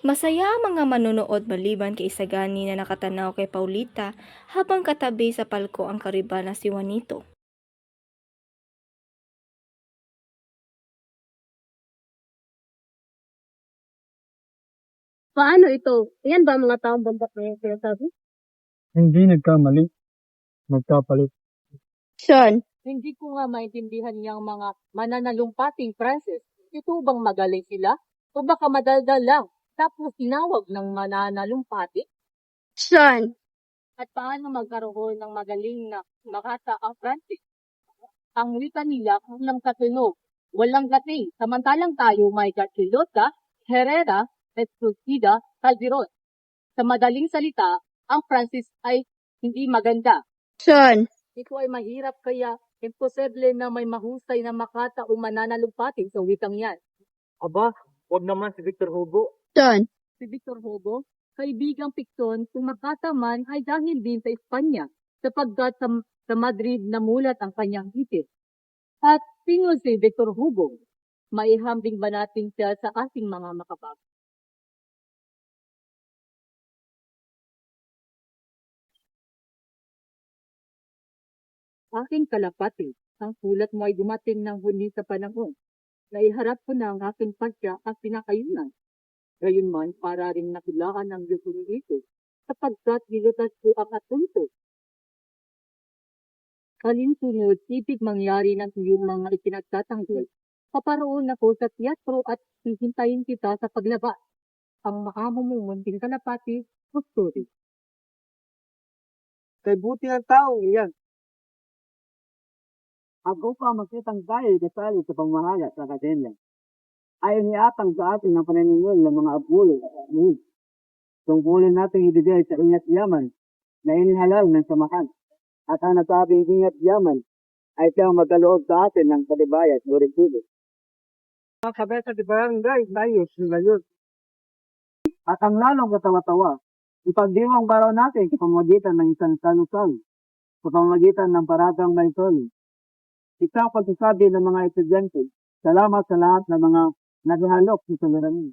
Masaya ang mga manonood maliban kay Isagani na nakatanaw kay Paulita habang katabi sa palko ang kariba na si Juanito. Paano ito? Yan ba ang mga taong bambak na yung sinasabi? Hindi nagkamali, magkapalit. Sean, Hindi ko nga maintindihan niyang mga mananalumpating Francis. Ito bang magaling sila? O baka madaldal lang? Tapos tinawag ng mananalumpati? Sean, At paano magkaroon ng magaling na makata ang Francis? Ang wika nila ng katunog. Walang gating. Samantalang tayo may Gatrilota, Herrera, Esclusida, Calderon. Sa madaling salita, ang Francis ay hindi maganda. Sean, Ito ay mahirap kaya imposible na may mahusay na makata o mananalumpatin sa wikang yan. Aba, wag naman si Victor Hugo. Sean, Si Victor Hugo, kaibigang pikton kung makata man ay dahil din sa Espanya sapagkat sa Madrid namulat ang kanyang hitis. At sino si Victor Hugo? Maihambing ba natin siya sa ating mga makabag? Aking kalapati, ang sulat mo ay dumating ng huli sa panahon. Naiharap ko na ang aking pasya at pinakayunan. Gayunman, para rin nakilaan ng Diyos ito, sapagkat nilutas ko ang atunto. Kalinsunod, ibig mangyari ng iyong mga ipinagtatanggol. Paparoon ako sa teatro at hihintayin kita sa paglabas. Ang maamo mong munting kalapati, Story. Kay buti ng tao iyan. Ako pa makitang tayo detalye sa pamahala sa akademya. Ayaw niatang sa atin ng paniningil ng mga abulo. Tungkulin natin ibigay sa ingat yaman na inihalal ng samahan. At ang nasabing ingat yaman ay siyang magkaloob sa atin ng kalibayat o resibo. Ang kabesa di barangay, tayo sila yun. At ang lalong katawa-tawa, ipagdiwang baraw natin sa pamamagitan ng isang salusal, sa pamamagitan ng paragang maitol. Isang pagsasabi ng mga estudyante, salamat sa lahat ng mga naghahalok sa suliranin.